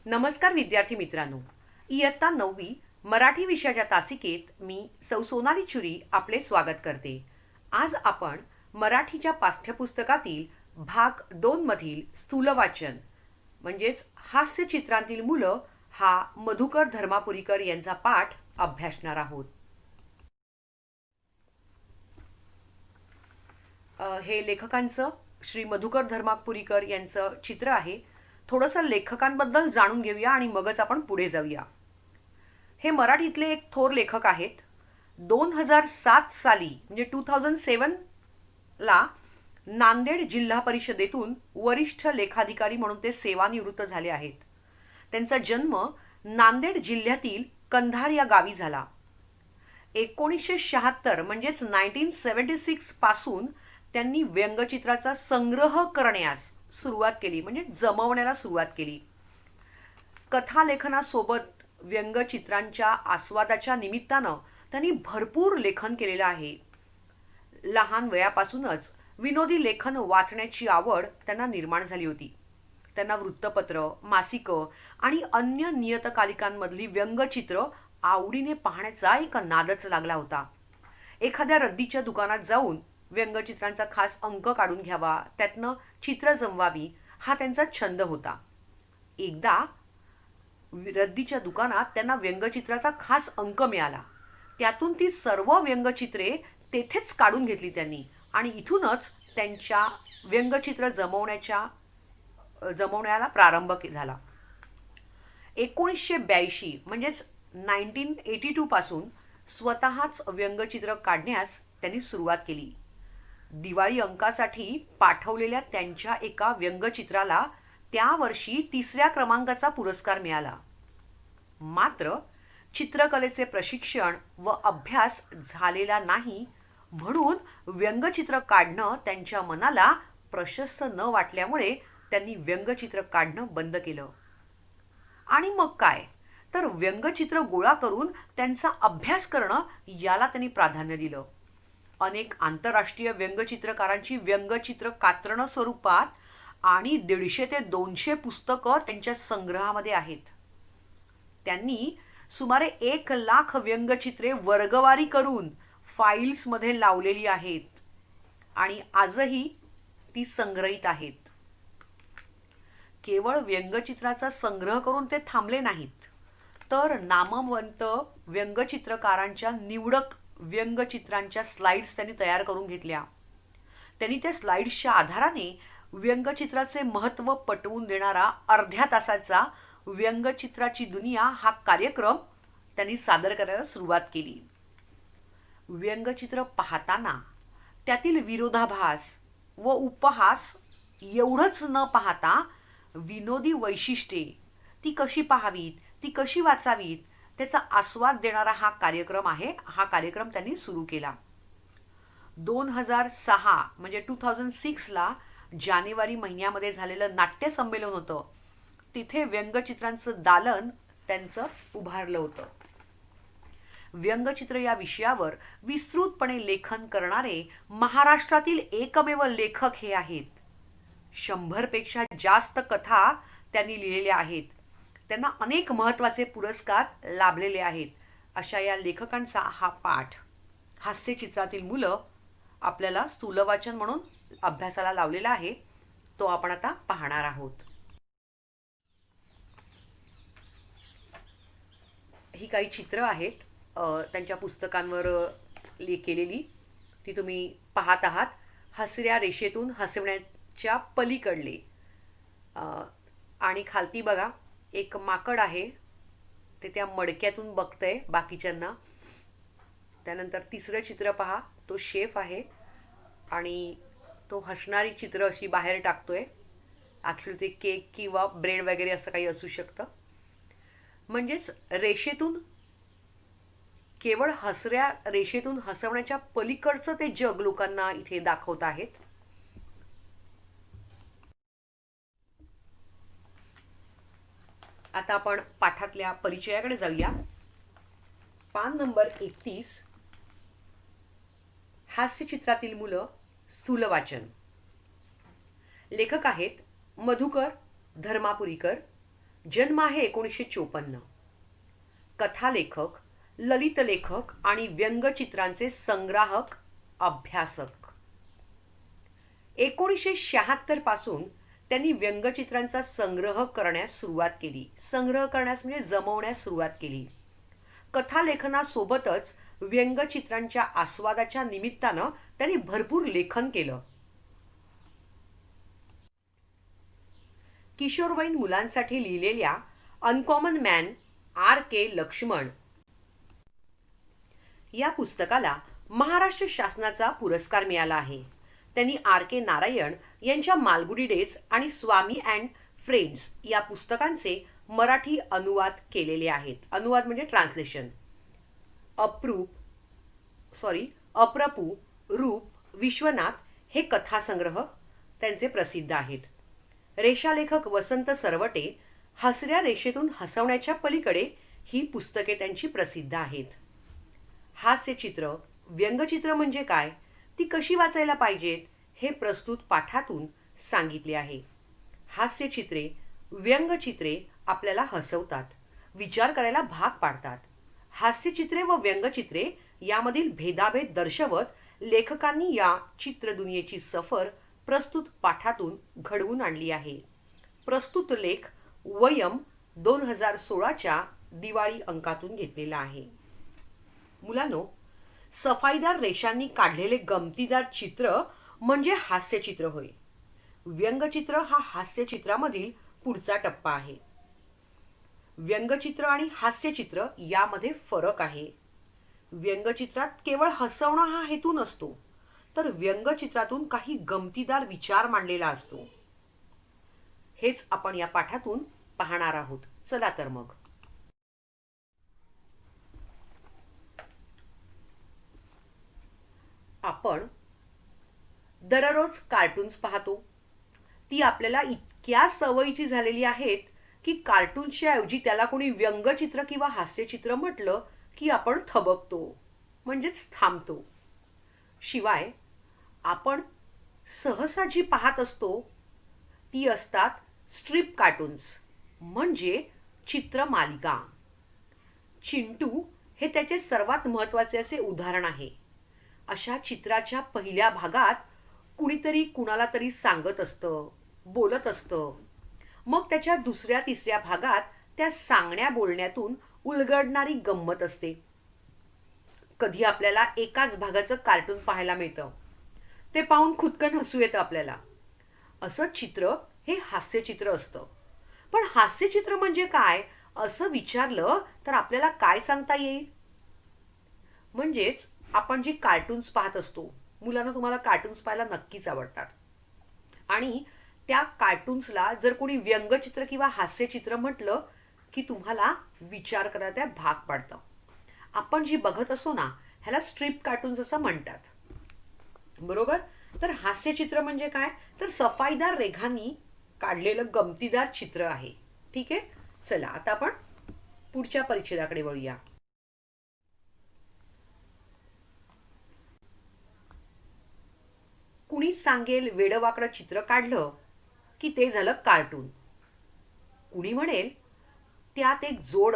नमस्कार विद्यार्थी मित्रांनो. इयत्ता 9वी मराठी विषयाच्या तासिकेत मी सौ सोनाली चुरी आपले स्वागत करते. आज आपण मराठीच्या पाठ्यपुस्तकातील भाग 2 मधील स्थूल वाचन म्हणजेच हास्य चित्रांतील मुलं हा मधुकर धर्मापुरीकर यांचा पाठ अभ्यासणार आहोत. हे लेखकांचं श्री मधुकर धर्मापुरीकर यांचं चित्र आहे. थोडंसं लेखकांबद्दल जाणून घेऊया आणि मगच आपण पुढे जाऊया. हे मराठीतले एक थोर लेखक आहेत. 2007 साली म्हणजे 2007 ला नांदेड जिल्हा परिषदेतून वरिष्ठ लेखाधिकारी म्हणून ते सेवानिवृत्त झाले आहेत. त्यांचा जन्म नांदेड जिल्ह्यातील कंधार या गावी झाला. 1976 म्हणजेच 1976 पासून त्यांनी व्यंगचित्राचा संग्रह करण्यास सुरुवात केली, म्हणजे जमवण्याला सुरुवात केली. कथालेखनासोबत व्यंगचित्रांच्या आस्वादाच्या निमित्तानं त्यांनी भरपूर लेखन केलेलं आहे. लहान वयापासूनच विनोदी लेखन वाचण्याची आवड त्यांना निर्माण झाली होती. त्यांना वृत्तपत्र, मासिकं आणि अन्य नियतकालिकांमधली व्यंगचित्र आवडीने पाहण्याचा एक नादच लागला होता. एखाद्या रद्दीच्या दुकानात जाऊन व्यंगचित्रांचा खास अंक काढून घ्यावा, त्यातनं चित्र जमवावी, हा त्यांचा छंद होता. एकदा रद्दीच्या दुकानात त्यांना व्यंगचित्राचा खास अंक मिळाला. त्यातून ती सर्व व्यंगचित्रे तेथेच काढून घेतली त्यांनी आणि इथूनच त्यांच्या व्यंगचित्र जमवण्याला प्रारंभ झाला. 1982 म्हणजेच 1982 पासून स्वतःच व्यंगचित्र काढण्यास त्यांनी सुरुवात केली. दिवाळी अंकासाठी पाठवलेल्या त्यांच्या एका व्यंगचित्राला त्या वर्षी 3ऱ्या क्रमांकाचा पुरस्कार मिळाला. मात्र चित्रकलेचे प्रशिक्षण व अभ्यास झालेला नाही म्हणून व्यंगचित्र काढणं त्यांच्या मनाला प्रशस्त न वाटल्यामुळे त्यांनी व्यंगचित्र काढणं बंद केलं. आणि मग काय तर व्यंगचित्र गोळा करून त्यांचा अभ्यास करणं याला त्यांनी प्राधान्य दिलं. अनेक आंतरराष्ट्रीय व्यंगचित्रकारांची व्यंगचित्र कात्रणं स्वरूपात आणि 150 ते 200 पुस्तकं त्यांच्या संग्रहामध्ये आहेत. त्यांनी सुमारे 1 लाख व्यंगचित्रे वर्गवारी करून फाईल्समध्ये लावलेली आहेत आणि आजही ती संग्रहित आहेत. केवळ व्यंगचित्राचा संग्रह करून ते थांबले नाहीत, तर नामवंत व्यंगचित्रकारांच्या निवडक व्यंगचित्रांच्या स्लाइड्स त्यांनी तयार करून घेतल्या. त्यांनी त्या स्लाइड्सच्या आधाराने व्यंगचित्राचे महत्त्व पटवून देणारा अर्ध्या तासाचा व्यंगचित्राची दुनिया हा कार्यक्रम त्यांनी सादर करायला सुरुवात केली. व्यंगचित्र पाहताना त्यातील विरोधाभास व उपहास एवढंच न पाहता विनोदी वैशिष्ट्ये, ती कशी पाहावीत, ती कशी वाचावीत, त्याचा आस्वाद देणारा हा कार्यक्रम आहे. हा कार्यक्रम त्यांनी सुरू केला. 2006 म्हणजे 2006 ला जानेवारी महिन्यामध्ये झालेलं नाट्य संमेलन होतं. तिथे व्यंगचित्रांचं दालन त्यांचं उभारलं होतं. व्यंगचित्र या विषयावर विस्तृतपणे लेखन करणारे महाराष्ट्रातील एकमेव लेखक हे आहेत. 100 पेक्षा जास्त कथा त्यांनी लिहिलेल्या आहेत. त्यांना अनेक महत्त्वाचे पुरस्कार लाभलेले आहेत. अशा या लेखकांचा हा पाठ हास्यचित्रातील मुलं आपल्याला स्थूल वाचन म्हणून अभ्यासाला लावलेला आहे. तो आपण आता पाहणार आहोत. ही काही चित्र आहेत त्यांच्या पुस्तकांवर केलेली, ती तुम्ही पाहत आहात. हसऱ्या रेषेतून हसवण्याच्या पलीकडले आणि खालती बघा एक माकड आहे, ते त्या मडक्यातून बघतंय बाकीच्यांना. त्यानंतर तिसरं चित्र पहा, तो शेफ आहे आणि तो हसणारी चित्र अशी बाहेर टाकतोय. ॲक्च्युली ते केक किंवा ब्रेड वगैरे असं काही असू शकतं. म्हणजेच रेषेतून, केवळ हसऱ्या रेषेतून हसवण्याच्या पलीकडचं ते जग लोकांना इथे दाखवत आहेत. आता आपण पाठातल्या परिचयाकडे जाऊया. पान नंबर 31. हास्यचित्रातील मुलं स्थूल वाचन. लेखक आहेत मधुकर धर्मापुरीकर, जन्म आहे 1954. कथालेखक, ललित लेखक आणि व्यंगचित्रांचे संग्राहक, अभ्यासक. 1976 पासून त्यांनी व्यंगचित्रांचा संग्रह करण्यास सुरुवात केली. संग्रह करण्यास म्हणजे जमवण्यास सुरुवात केली. कथालेखनासोबतच व्यंगचित्रांच्या आस्वादाच्या निमित्तानं त्यांनी भरपूर लेखन केलं. किशोरवयीन मुलांसाठी लिहिलेल्या अनकॉमन मॅन R.K. लक्ष्मण या पुस्तकाला महाराष्ट्र शासनाचा पुरस्कार मिळाला आहे. त्यांनी R.K. नारायण यांच्या मालगुडी डेज आणि स्वामी अँड फ्रेंड्स या पुस्तकांचे मराठी अनुवाद केलेले आहेत. अनुवाद म्हणजे ट्रान्सलेशन. अप्रपू, रूप, विश्वनाथ हे कथासंग्रह त्यांचे प्रसिद्ध आहेत. रेषालेखक वसंत सरवटे हसऱ्या रेषेतून हसवण्याच्या पलीकडे ही पुस्तके त्यांची प्रसिद्ध आहेत. हास्यचित्र, व्यंगचित्र म्हणजे काय, ती कशी वाचायला पाहिजेत हे प्रस्तुत पाठातून सांगितले आहे. हास्यचित्रे, व्यंगचित्रे आपल्याला हसवतात, विचार करायला भाग पाडतात. हास्यचित्रे व व्यंगचित्रे यामधील भेदाभेद दर्शवत लेखकांनी या चित्रदुनियेची सफर प्रस्तुत पाठातून घडवून आणली आहे. प्रस्तुत लेख वयम 2016च्या दिवाळी अंकातून घेतलेला आहे. मुलांनो, सफाईदार रेषांनी काढलेले गमतीदार चित्र म्हणजे हास्यचित्र होय. व्यंगचित्र हा हास्यचित्रामधील पुढचा टप्पा आहे. व्यंगचित्र आणि हास्यचित्र यामध्ये फरक आहे. व्यंगचित्रात केवळ हसवणं हा हेतू नसतो, तर व्यंगचित्रातून काही गमतीदार विचार मांडलेला असतो. हेच आपण या पाठातून पाहणार आहोत. चला तर मग. आपण दररोज कार्टून्स पाहतो. ती आपल्याला इतक्या सवयीची झालेली आहेत की कार्टूनच्या ऐवजी त्याला कोणी व्यंगचित्र किंवा हास्यचित्र म्हटलं की आपण थबकतो, म्हणजेच थांबतो. शिवाय आपण सहसा जी पाहत असतो ती असतात स्ट्रिप कार्टून्स, म्हणजे चित्रमालिका. चिंटू हे त्याचे सर्वात महत्त्वाचे असे उदाहरण आहे. अशा चित्राच्या पहिल्या भागात कुणीतरी कुणाला तरी सांगत असतं, बोलत असतं. मग त्याच्या दुसऱ्या तिसऱ्या भागात त्या सांगण्या बोलण्यातून उलगडणारी गंमत असते. कधी आपल्याला एकाच भागाचं कार्टून पाहायला मिळतं. ते पाहून खुदकन हसू येतं आपल्याला. असं चित्र हे हास्यचित्र असतं. पण हास्यचित्र म्हणजे काय असं विचारलं तर आपल्याला काय सांगता येईल? म्हणजेच आपण जी कार्टून्स पाहत असतो, मुलांना तुम्हाला कार्टून्स पाहायला नक्कीच आवडतात, आणि त्या कार्टून्सला जर कोणी व्यंगचित्र किंवा हास्यचित्र म्हटलं की तुम्हाला विचार करायला त्या भाग पाडतं. आपण जी बघत असतो ना, ह्याला स्ट्रिप कार्टून्स असं म्हणतात, बरोबर? तर हास्यचित्र म्हणजे काय, तर सफाईदार रेघांनी काढलेलं गमतीदार चित्र आहे. ठीक आहे, चला आता आपण पुढच्या परिच्छेदाकडे वळूया. कुणी सांगेल वेडवाकडं चित्र काढलं की ते झालं कार्टून. कुणी म्हणेल त्यात एक जोक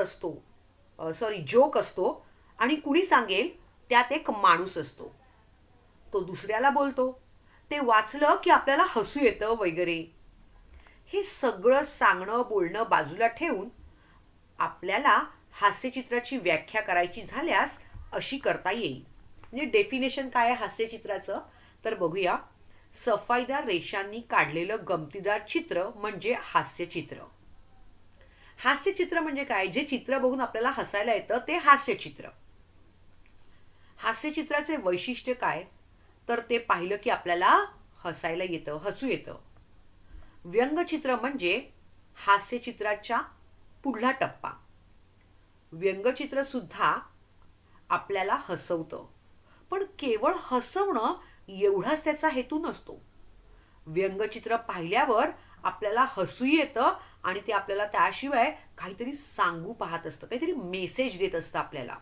असतो, आणि कुणी सांगेल त्यात एक माणूस असतो. तो दुसऱ्याला बोलतो, ते वाचलं की आपल्याला हसू येतं वगैरे. हे सगळं सांगणं बोलणं बाजूला ठेवून आपल्याला हास्यचित्राची व्याख्या करायची झाल्यास अशी करता येईल. म्हणजे डेफिनेशन काय आहे हास्यचित्राचं तर बघूया. सफाईदार रेषांनी काढलेलं गमतीदार चित्र म्हणजे हास्यचित्र. हास्यचित्र म्हणजे काय, जे चित्र बघून आपल्याला हसायला येतं ते हास्यचित्र. हास्यचित्राचे वैशिष्ट्य काय तर ते पाहिलं की आपल्याला हसायला येतं, हसू येतं. व्यंगचित्र म्हणजे हास्यचित्राच्या पुढला टप्पा. व्यंगचित्र सुद्धा आपल्याला हसवतं, पण केवळ हसवणं एवढाच त्याचा हेतू नसतो. व्यंगचित्र पाहिल्यावर आपल्याला हसू येतं आणि ते आपल्याला त्याशिवाय काहीतरी सांगू पाहत असतं, काहीतरी मेसेज देत असतं आपल्याला.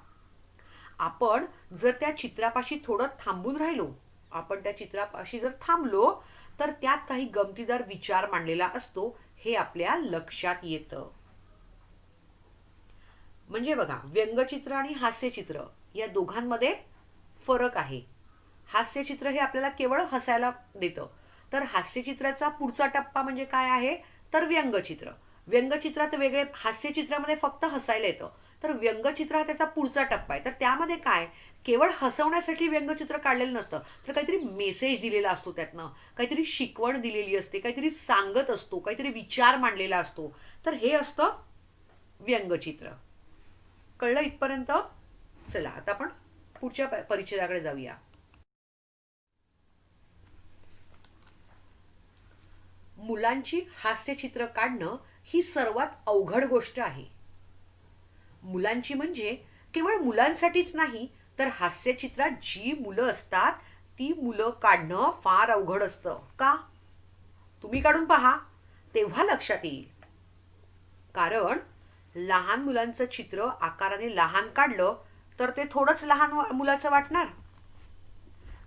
आपण जर त्या चित्रापाशी थोडं थांबून राहिलो, आपण त्या चित्रापाशी जर थांबलो तर त्यात काही गमतीदार विचार मांडलेला असतो हे आपल्या लक्षात येतं. म्हणजे बघा, व्यंगचित्र आणि हास्यचित्र या दोघांमध्ये फरक आहे. हास्यचित्र हे आपल्याला केवळ हसायला देतं, तर हास्यचित्राचा पुढचा टप्पा म्हणजे काय आहे, तर व्यंगचित्र. व्यंगचित्रात वेगळे, हास्यचित्रामध्ये फक्त हसायला येतं, तर व्यंगचित्र हा त्याचा पुढचा टप्पा आहे. तर त्यामध्ये काय, केवळ हसवण्यासाठी व्यंगचित्र काढलेलं नसतं, तर काहीतरी मेसेज दिलेला असतो, त्यातनं काहीतरी शिकवण दिलेली असते, काहीतरी सांगत असतो, काहीतरी विचार मांडलेला असतो. तर हे असतं व्यंगचित्र. कळलं इथपर्यंत? चला आता आपण पुढच्या परिच्छेदाकडे जाऊया. मुलांची हास्यचित्र काढणं ही सर्वात अवघड गोष्ट आहे. मुलांची म्हणजे केवळ मुलांसाठीच नाही, तर हास्यचित्रात जी मुलं असतात ती मुलं काढणं फार अवघड असतं. का? तुम्ही काढून पहा, तेव्हा लक्षात येईल. कारण लहान मुलांचं चित्र आकाराने लहान काढलं तर ते थोडंच लहान मुलाचं वाटणार.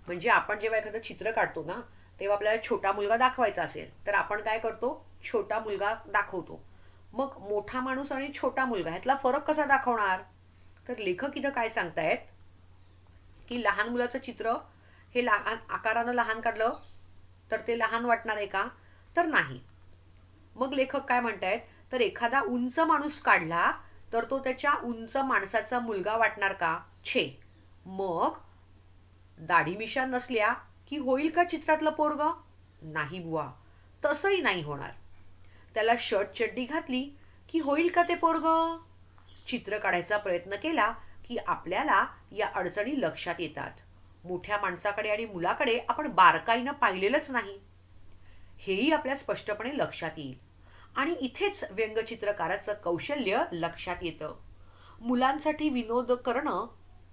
म्हणजे आपण जेव्हा एखादं चित्र काढतो ना, तेव्हा आपल्याला छोटा मुलगा दाखवायचा असेल तर आपण काय करतो, छोटा मुलगा दाखवतो. मग मोठा माणूस आणि छोटा मुलगा ह्यातला फरक कसा दाखवणार? तर लेखक इथं काय सांगतायत की लहान मुलाचं चित्र हे लहान आकारानं लहान काढलं तर ते लहान वाटणार आहे का? तर नाही. मग लेखक काय म्हणतायत, तर एखादा उंच माणूस काढला तर तो त्याच्या उंच माणसाचा मुलगा वाटणार का? छे. मग दाढी मिशा नसल्या की होईल का चित्रातलं पोरग? नाही बुवा, तसंही नाही होणार. त्याला शर्ट चड्डी घातली की होईल का ते पोरग? चित्र काढायचा प्रयत्न केला की आपल्याला या अडचणी लक्षात येतात. मोठ्या माणसाकडे आणि मुलाकडे आपण बारकाईनं पाहिलेलंच नाही, हेही आपल्या स्पष्टपणे लक्षात येईल. आणि इथेच व्यंगचित्रकाराचं कौशल्य लक्षात येतं. मुलांसाठी विनोद करणं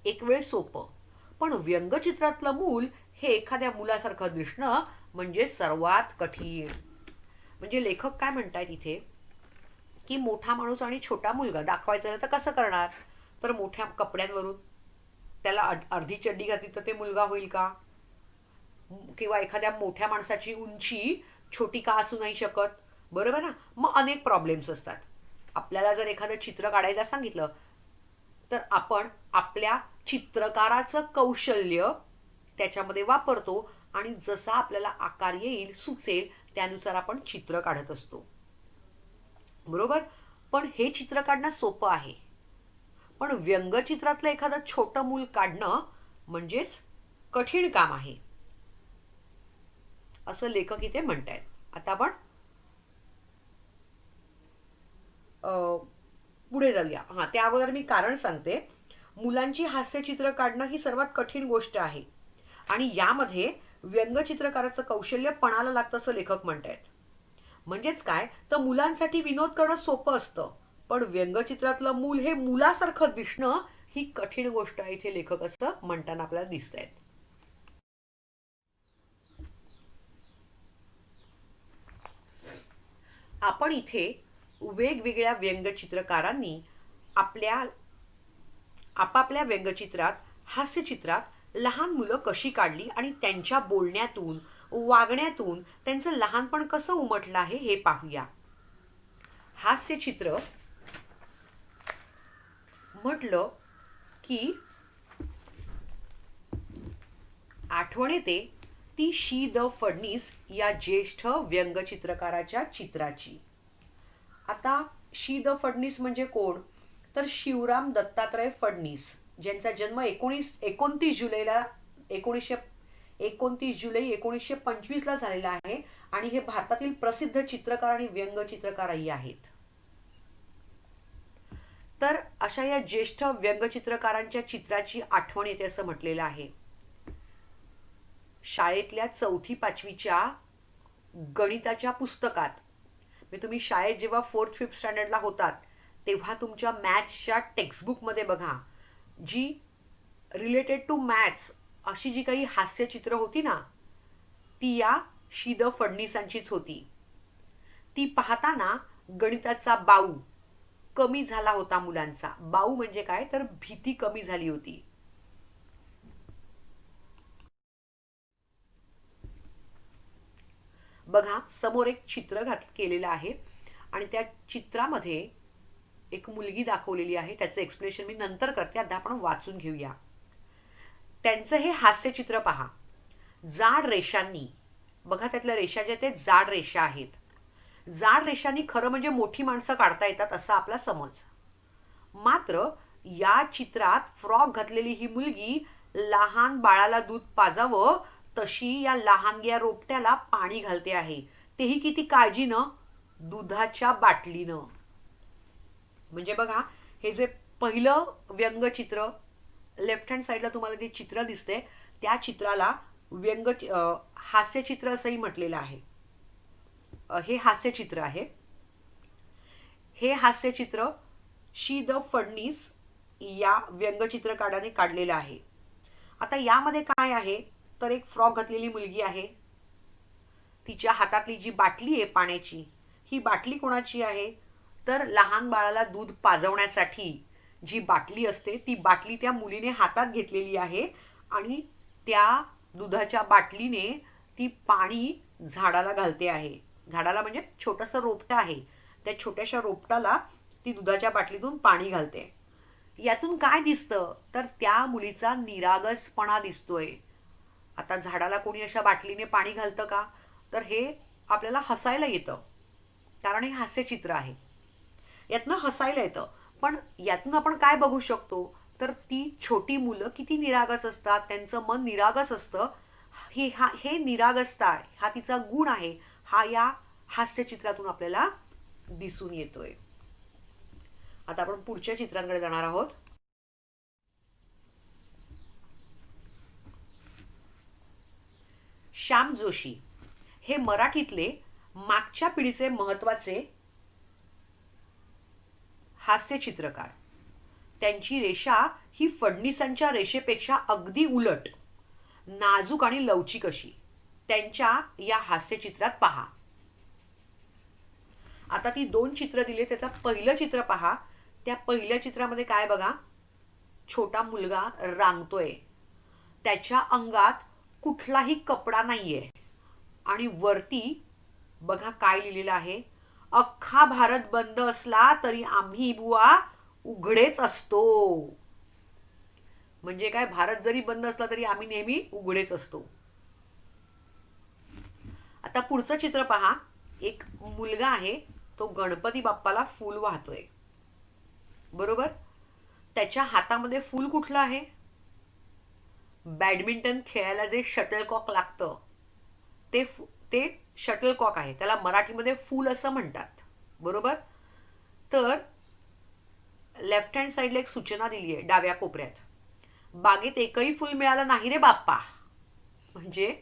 एक वेळ सोपं, पण व्यंगचित्रातलं मूल हे एखाद्या मुलासारखं दिसणं म्हणजे सर्वात कठीण. म्हणजे लेखक काय म्हणतायत इथे, की मोठा माणूस आणि छोटा मुलगा दाखवायचा तर कसं करणार? तर मोठ्या कपड्यांवरून. त्याला अर्धी चड्डी घातली तर ते मुलगा होईल का? किंवा एखाद्या मोठ्या माणसाची उंची छोटी का असू नाही शकत? बरोबर ना? मग अनेक प्रॉब्लेम्स असतात. आपल्याला जर एखादं चित्र काढायला सांगितलं तर आपण आपल्या चित्रकाराचं कौशल्य त्याच्यामध्ये वापरतो आणि जसा आपल्याला आकार येईल, सुचेल त्यानुसार आपण चित्र काढत असतो. बरोबर? पण हे चित्र काढणं सोपं आहे, पण व्यंगचित्रातलं एखादं छोटं मूल काढणं म्हणजेच कठीण काम आहे, असं लेखक इथे म्हणतायत. आता आपण पुढे जाऊया. हा, त्या अगोदर मी कारण सांगते. मुलांची हास्यचित्र काढणं ही सर्वात कठीण गोष्ट आहे आणि यामध्ये व्यंगचित्रकाराचं कौशल्य पणाला लागतं असं लेखक म्हणतायत. म्हणजेच काय, तर मुलांसाठी विनोद करणं सोपं असतं, पण व्यंगचित्रातलं मूल हे मुलासारखं दिसणं ही कठीण गोष्ट आहे, इथे लेखक असं म्हणताना आपल्याला दिसत आहेत. आपण इथे वेगवेगळ्या व्यंगचित्रकारांनी आपापल्या व्यंगचित्रात, हास्यचित्रात लहान मुलं कशी काढली आणि त्यांच्या बोलण्यातून, वागण्यातून त्यांचं लहानपण कसं उमटलं आहे हे पाहूया. हास्यचित्र म्हटलं की आठवण येते ती शी द फडणीस या ज्येष्ठ व्यंगचित्रकाराच्या चित्राची. आता शी द फडणीस म्हणजे कोण, तर शिवराम दत्तात्रय फडणीस, ज्यांचा जन्म 29 जुलैला 29 जुलै 1925 ला झालेला आहे आणि हे भारतातील प्रसिद्ध चित्रकार आणि व्यंगचित्रकारही आहेत. तर अशा या ज्येष्ठ व्यंगचित्रकारांच्या चित्राची आठवण येते असं म्हटलेलं आहे. शाळेतल्या 4थी-5वीच्या गणिताच्या पुस्तकात, तुम्ही शाळेत जेव्हा 4th-5th स्टँडर्डला होतात तेव्हा तुमच्या मॅथ्सच्या टेक्स्टबुकमध्ये बघा, जी रिलेटेड टू मॅथ्स अशी जी काही हास्यचित्र होती ना, ती या शी द फडणीसांचीच होती. ती पाहताना गणिताचा बाऊ कमी झाला होता मुलांचा. बाऊ म्हणजे काय, तर भीती कमी झाली होती. बघा, समोर एक चित्र केलेलं आहे आणि त्या चित्रामध्ये एक मुलगी दाखवलेली आहे. त्याचं एक्सप्लेनेशन मी नंतर करते, आता आपण वाचून घेऊया. त्यांचं हे हास्यचित्र पहा. जाड रेषांनी, बघा त्यातल्या रेषा ज्या ते जाड रेषा आहेत. जाड रेषांनी खरं म्हणजे मोठी माणसं काढता येतात असा आपला समज. मात्र या चित्रात फ्रॉक घातलेली ही मुलगी लहान बाळाला दूध पाजावं तशी या लहानग्या रोपट्याला पाणी घालते आहे, तेही किती काळजीनं, दुधाच्या बाटलीनं. म्हणजे बघा, हे जे पहिलं व्यंगचित्र लेफ्ट हँड साईडला तुम्हाला जे चित्र दिसते त्या चित्राला हास्यचित्र असंही म्हटलेलं आहे. हे हास्यचित्र आहे. हे हास्यचित्र द फडणीस या व्यंगचित्रकाराने काढलेलं आहे. आता यामध्ये काय आहे तर एक फ्रॉक घातलेली मुलगी आहे. तिच्या हातातली जी बाटली आहे पाण्याची, ही बाटली कोणाची आहे तर लहान बाळाला दूध पाजवण्यासाठी जी बाटली असते ती बाटली त्या मुलीने हातात घेतलेली आहे आणि त्या दुधाच्या बाटलीने ती पाणी झाडाला घालते आहे. झाडाला म्हणजे छोटंसं रोपटं आहे, त्या छोट्याशा रोपटाला ती दुधाच्या बाटलीतून पाणी घालते. यातून काय दिसतं तर त्या मुलीचा निरागसपणा दिसतोय. आता झाडाला कोणी अशा बाटलीने पाणी घालतं का तर हे आपल्याला हसायला येतं, कारण हे हास्यचित्र आहे, यातनं हसायला येतं. पण यातून आपण काय बघू शकतो तर ती छोटी मुलं किती निरागस असतात, त्यांचं मन निरागस असतं. हे निरागसता हा तिचा गुण आहे, हा या हास्यचित्रातून आपल्याला दिसून येतोय. आता आपण पुढच्या चित्रांकडे जाणार आहोत. श्याम जोशी हे मराठीतले मागच्या पिढीचे महत्वाचे हास्यचित्रकार. त्यांची रेषा ही फडणीसांच्या रेषेपेक्षा अगदी उलट, नाजूक आणि लवचिक अशी त्यांच्या या हास्यचित्रात पहा. आता ती दोन चित्र दिले, त्यातलं पहिलं चित्र पहा. त्या पहिल्या चित्रामध्ये काय बघा, छोटा मुलगा रांगतोय, त्याच्या अंगात कुठलाही कपडा नाहीये आणि वरती बघा काय लिहिलेलं आहे, अख्खा भारत बंद असला तरी आम्ही बुवा उघडेच असतो. म्हणजे काय, भारत जरी बंद असला तरी आम्ही नेहमी उघडेच असतो. आता पुढचं चित्र पहा. एक मुलगा आहे, तो गणपती बाप्पाला फूल वाहतोय, बरोबर. त्याच्या हातामध्ये फूल कुठलं आहे, बॅडमिंटन खेळायला जे शटलकॉक लागतं ते शटलकॉक आहे, त्याला मराठीमध्ये फूल असं म्हणतात, बरोबर. तर लेफ्ट हँड साईडला एक सूचना दिली आहे डाव्या कोपऱ्यात, बागेत एकही फूल मिळालं नाही रे बाप्पा, म्हणजे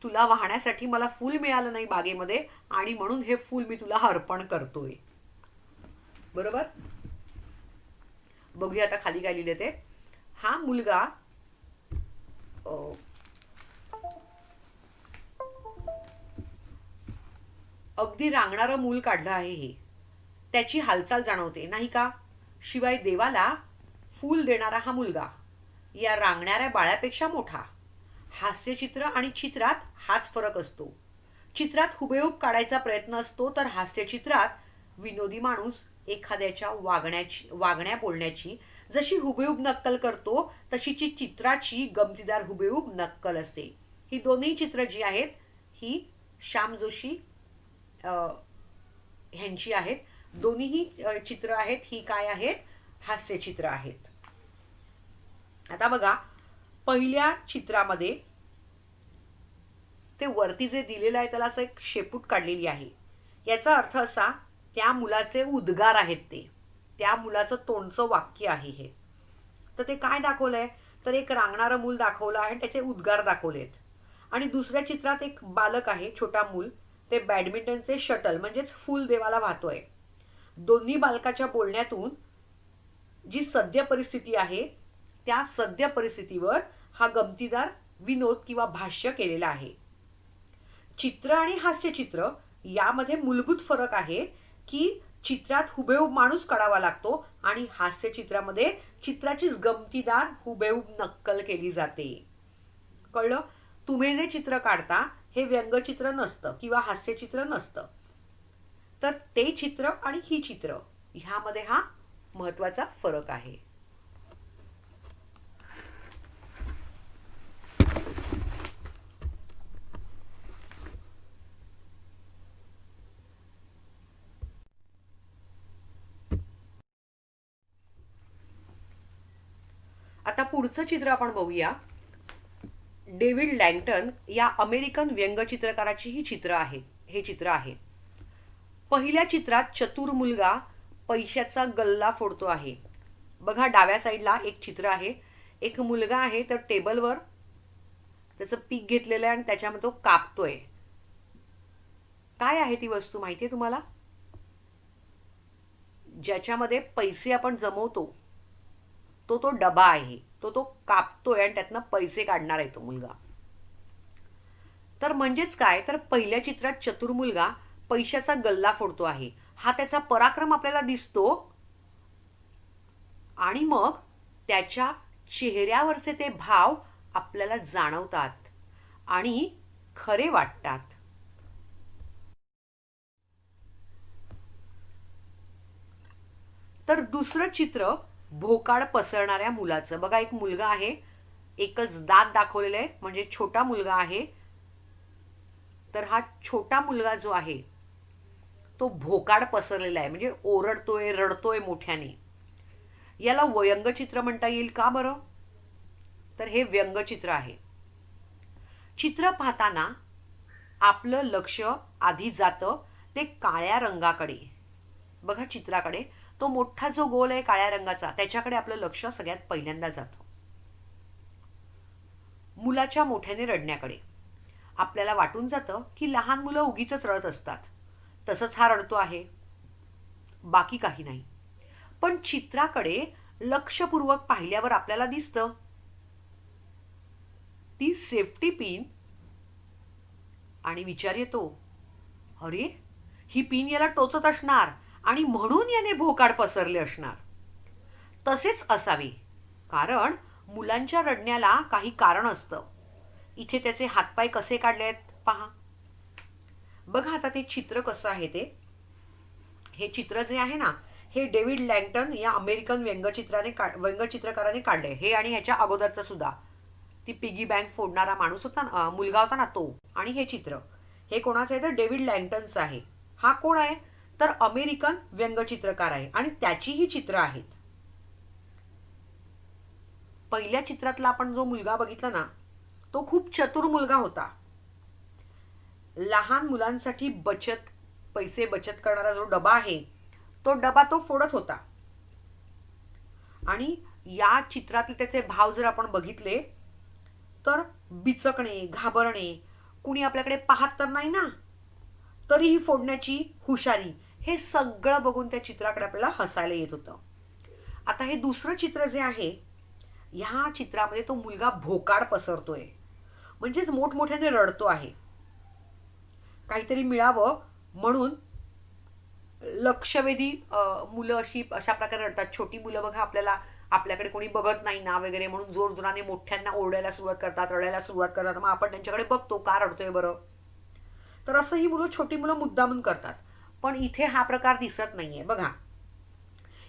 तुला वाहण्यासाठी मला फूल मिळालं नाही बागेमध्ये आणि म्हणून हे फूल मी तुला अर्पण करतोय, बरोबर. बघूया आता खाली काय लिहिले ते. हा मुलगा अगदी रांगणारं मूल काढलं आहे, हे त्याची हालचाल जाणवते नाही का. शिवाय देवाला फूल देणारा हा मुलगा या रांगणाऱ्या बाळापेक्षा मोठा. हास्यचित्र आणि चित्रात हाच फरक असतो. चित्रात हुबेहूब काढायचा प्रयत्न असतो, तर हास्यचित्रात विनोदी माणूस एखाद्याच्या वागण्या बोलण्याची जशी हुबेहूब नक्कल करतो तशीची चित्राची गमतीदार हुबेहूब नक्कल असते. ही दोन्ही चित्र जी आहेत ही श्याम जोशी ह्यांची आहेत. दोन्हीही चित्र आहेत ही काय आहेत, हास्यचित्र आहेत. आता बघा, पहिल्या चित्रामध्ये ते वरती जे दिलेलं आहे त्याला असं एक शेपूट काढलेली आहे. याचा अर्थ असा, त्या मुलाचे उद्गार आहेत, त्या मुलाचं तोंडचं वाक्य आहे हे. तर ते काय दाखवलंय तर एक रांगणारं मूल दाखवलं आहे, त्याचे उद्गार दाखवलेत. आणि दुसऱ्या चित्रात एक बालक आहे, छोटा मूल, ते बॅडमिंटनचे शटल म्हणजेच फूल देवाला वाहतोय. दोन्ही बालकाच्या बोलण्यातून जी सद्य परिस्थिती आहे त्या सद्य परिस्थितीवर हा गमतीदार विनोद किंवा भाष्य केलेला आहे. चित्र आणि हास्यचित्र यामध्ये मूलभूत फरक आहे की चित्रात हुबेहूब माणूस काढावा लागतो आणि हास्यचित्रामध्ये चित्राचीच गमतीदार हुबेहूब नक्कल केली जाते. कळलं. तुम्ही जे चित्र काढता हे व्यंगचित्र नसतं किंवा हास्यचित्र नसतं, तर ते चित्र आणि ही चित्र ह्यामध्ये हा महत्वाचा फरक आहे. आता पुढचं चित्र आपण बघूया. डेव्हिड लँगटन या अमेरिकन व्यंगचित्रकाराची ही चित्र आहे. हे चित्र आहे. पहिल्या चित्रात चतुर मुलगा पैशाचा गल्ला फोडतो आहे. बघा डाव्या साईडला एक चित्र आहे. एक मुलगा आहे तर टेबलवर त्याचं पीक घेतलेलं आहे आणि त्याच्यामध्ये तो कापतोय. काय आहे ती वस्तू माहितीये तुम्हाला? ज्याच्यामध्ये पैसे आपण जमवतो तो डबा आहे. तो कापतोय आणि त्यातनं पैसे काढणार आहे तो मुलगा. तर म्हणजेच काय, तर पहिल्या चित्रात चतुर मुलगा पैशाचा गल्ला फोडतो आहे. हा त्याचा पराक्रम आपल्याला दिसतो आणि मग त्याच्या चेहऱ्यावरचे ते भाव आपल्याला जाणवतात आणि खरे वाटतात. तर दुसरं चित्र भोकाड पसरणाऱ्या मुलाचं. बघा एक मुलगा आहे, एकच दात दाखवलेलं आहे म्हणजे छोटा मुलगा आहे. तर हा छोटा मुलगा जो आहे तो भोकाड पसरलेला आहे म्हणजे ओरडतोय, रडतोय मोठ्याने. याला व्यंगचित्र म्हणता येईल का बरं? तर हे व्यंगचित्र आहे. चित्र पाहताना आपलं लक्ष आधी जातं ते काळ्या रंगाकडे. बघा चित्राकडे तो मोठा जो गोल आहे काळ्या रंगाचा त्याच्याकडे आपलं लक्ष सगळ्यात पहिल्यांदा जातं. मुलाच्या मोठ्याने रडण्याकडे आपल्याला वाटून जातं की लहान मुलं उगीचच रडत असतात, तसंच हा रडतो आहे, बाकी काही नाही. पण चित्राकडे लक्षपूर्वक पाहिल्यावर आपल्याला दिसतं ती सेफ्टी पिन आणि विचार येतो, अरे ही पिन याला टोचत असणार आणि म्हणून याने भोकाड पसरले असणार. तसेच असावे, कारण मुलांच्या रडण्याला काही कारण असतं. इथे त्याचे हातपाय कसे काढलेत पहा. बघा आता ते चित्र कसं आहे ते. हे चित्र जे आहे ना हे डेव्हिड लँगटन या अमेरिकन व्यंगचित्रकाराने काढले. हे आणि ह्याच्या अगोदरचं सुद्धा ती पिगी बँक फोडणारा माणूस होता, मुलगा होता ना तो. आणि हे चित्र हे कोणाचं आहे तर डेव्हिड लँगटनचं आहे. हा कोण आहे तर अमेरिकन व्यंगचित्रकार आहे आणि त्याची ही चित्र आहेत. पहिल्या चित्रातला आपण जो मुलगा बघितला ना तो खूप चतुर मुलगा होता. लहान मुलांसाठी पैसे बचत करणारा जो डबा आहे तो डबा तो फोडत होता. आणि या चित्रातले त्याचे भाव जर आपण बघितले तर बिचकणे, घाबरणे, कुणी आपल्याकडे पाहत तर नाही ना तरीही फोडण्याची हुशारी, हे सगळं बघून त्या चित्राकडे आपल्याला हसायला येत होतं. आता हे दुसरं चित्र जे आहे ह्या चित्रामध्ये तो मुलगा भोकाड पसरतोय म्हणजेच मोठमोठ्याने रडतो आहे. काहीतरी मिळावं म्हणून लक्षवेधी मुलं अशा प्रकारे रडतात. छोटी मुलं बघा आपल्याकडे कोणी बघत नाही ना वगैरे म्हणून जोर जोराने मोठ्यांना ओरडायला सुरुवात करतात, रडायला सुरुवात करतात. मग आपण त्यांच्याकडे बघतो का रडतोय बरं. तर असं ही छोटी मुलं मुद्दामून करतात. पण इथे हा प्रकार दिसत नाहीये. बघा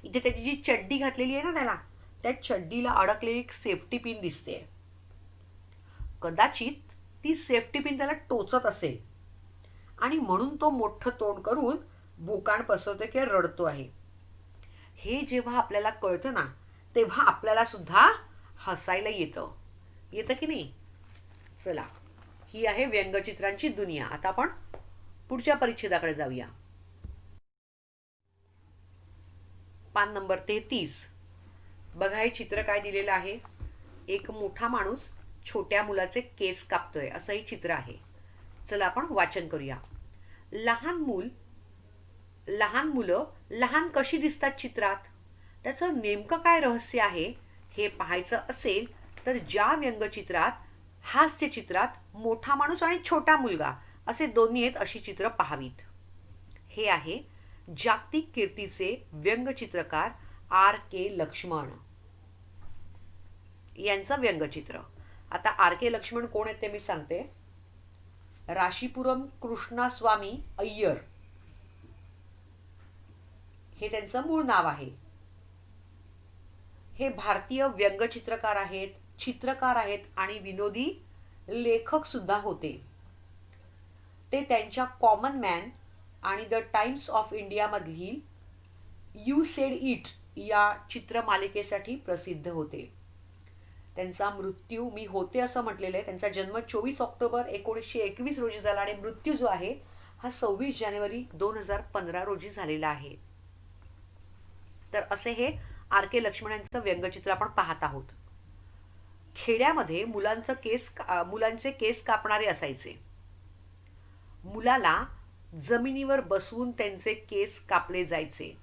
इथे त्याची जी चड्डी घातलेली आहे ना त्या चड्डीला अडकलेली एक सेफ्टी पिन दिसते. कदाचित ती सेफ्टी पिन त्याला टोचत असेल आणि म्हणून तो मोठं तोंड करून भोकाड पसरतोय किंवा रडतो आहे. हे जेव्हा आपल्याला कळतं ना तेव्हा आपल्याला सुद्धा हसायला येतं की नाही. चला ही आहे व्यंगचित्रांची दुनिया. आता आपण पुढच्या परिच्छेदाकडे जाऊया. पान नंबर 33. बघा हे चित्र काय दिलेलं आहे. एक मोठा माणूस छोट्या मुलाचे केस कापतोय असं हे चित्र आहे. चला आपण वाचन करूया. लहान मुलं लहान कशी दिसतात चित्रात, त्याचं नेमकं काय रहस्य आहे हे पाहायचं असेल तर ज्या व्यंगचित्रात हास्य चित्रात मोठा माणूस आणि छोटा मुलगा असे दोन्ही आहेत अशी चित्र पाहावीत. हे आहे जागतिक कीर्तीचे व्यंगचित्रकार R.K. लक्ष्मण यांचं व्यंगचित्र. आता R.K. लक्ष्मण कोण आहेत ते मी सांगते. राशीपुरम कृष्णास्वामी अय्यर हे त्यांचं मूळ नाव आहे. हे भारतीय व्यंगचित्रकार आहेत, चित्रकार आहेत आणि विनोदी लेखक सुद्धा होते. ते त्यांच्या कॉमन मॅन आणि द टाइम्स ऑफ इंडिया मधील यू सेड इट या चित्रमालिकेसाठी प्रसिद्ध होते. त्यांचा मृत्यू मी होते असं म्हटलेलं आहे. त्यांचा जन्म 24 ऑक्टोबर 1921 रोजी झाला आणि मृत्यू जो आहे हा 26 जानेवारी 2015 रोजी झालेला आहे. तर असे हे आर के लक्ष्मण यांचं व्यंगचित्र आपण पाहत आहोत. खेड्यामध्ये मुलांचे केस कापणारे असायचे. मुलाला जमिनीवर बसवून त्यांचे केस कापले जायचे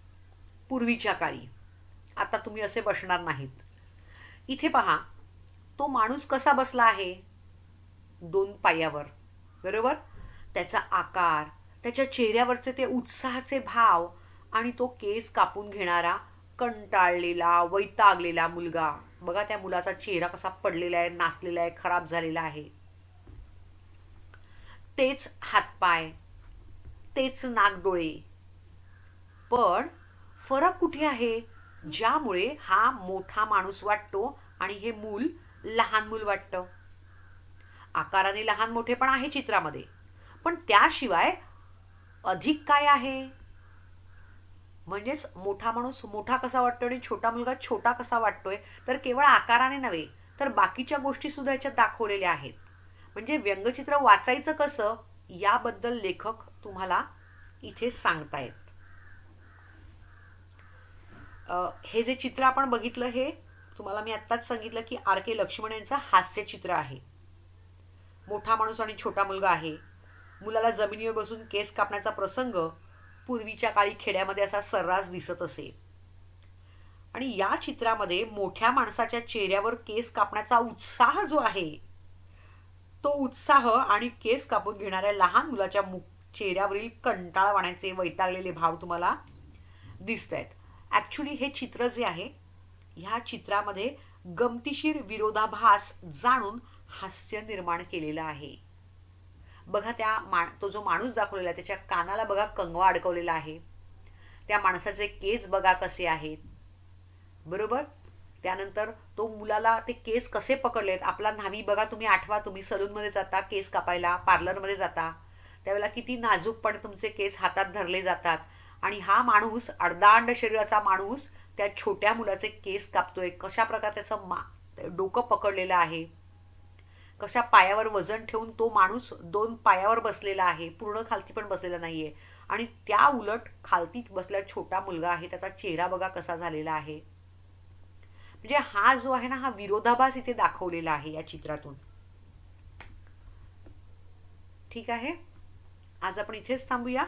पूर्वीच्या काळी. आता तुम्ही असे बसणार नाहीत. इथे पहा, तो माणूस कसा बसला आहे, 2 पायावर, बरोबर. त्याचा आकार, त्याच्या चेहऱ्यावरचे ते उत्साहाचे भाव आणि तो केस कापून घेणारा कंटाळलेला वैतागलेला मुलगा. बघा त्या मुलाचा चेहरा कसा पडलेला आहे, नाचलेला आहे, खराब झालेला आहे. तेच हातपाय, तेच नाकडोळे, पण फरक कुठे आहे, ज्यामुळे हा मोठा माणूस वाटतो आणि हे मूल लहान मूल वाटतं. आकाराने लहान मोठे पण आहे चित्रामध्ये, पण त्याशिवाय अधिक काय आहे, म्हणजेच मोठा माणूस मोठा कसा वाटतो आणि छोटा मुलगा छोटा कसा वाटतोय, तर केवळ आकाराने नव्हे तर बाकीच्या गोष्टी सुद्धा याच्यात दाखवलेल्या आहेत. म्हणजे व्यंगचित्र वाचायचं कसं याबद्दल लेखक तुम्हाला इथे सांगतायत. हे जे चित्र आपण बघितलं हे तुम्हाला मी आत्ताच सांगितलं की आर के लक्ष्मण यांचं हास्यचित्र आहे. मोठा माणूस आणि छोटा मुलगा आहे. मुलाला जमिनीवर बसून केस कापण्याचा प्रसंग पूर्वीच्या काळी खेड्यामध्ये असा सर्रास दिसत असे. आणि या चित्रामध्ये मोठ्या माणसाच्या चेहऱ्यावर केस कापण्याचा उत्साह जो आहे, तो उत्साह आणि केस कापून घेणाऱ्या लहान मुलाच्या चेहऱ्यावरील कंटाळवाण्याचे वैतागलेले भाव तुम्हाला दिसत आहेत. ॲक्च्युली हे चित्र जे आहे, ह्या चित्रामध्ये गमतीशीर विरोधाभास जाणून हास्य निर्माण केलेलं आहे. बघा तो जो माणूस दाखवलेला आहे त्याच्या कानाला बघा कंगवा अडकवलेला आहे. त्या माणसाचे केस बघा कसे आहेत, बरोबर. त्यानंतर तो मुलाला ते केस कसे पकडलेत. आपला न्हावी बघा, तुम्ही आठवा, तुम्ही सलूनमध्ये जाता केस कापायला, पार्लरमध्ये जाता, त्यावेळेला किती नाजूकपणे तुमचे केस हातात धरले जातात. आणि हा माणूस, अर्धांड शरीराचा माणूस, त्या छोट्या मुलाचे केस कापतोय. कशा प्रकारे त्याचं डोकं पकडलेलं आहे, कशा पायावर वजन ठेवून तो माणूस 2 पायावर बसलेला आहे, पूर्ण खालती पण बसलेला नाहीये. आणि त्या उलट खालती बसलेला छोटा मुलगा आहे, त्याचा चेहरा बघा कसा झालेला आहे. म्हणजे हा जो आहे ना, हा विरोधाभास इथे दाखवलेला आहे या चित्रातून. ठीक आहे, आज आपण इथेच थांबूया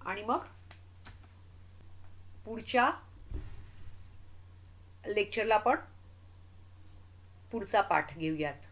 आणि मग पुढच्या लेक्चरला आपण पुढचा पाठ घेऊयात.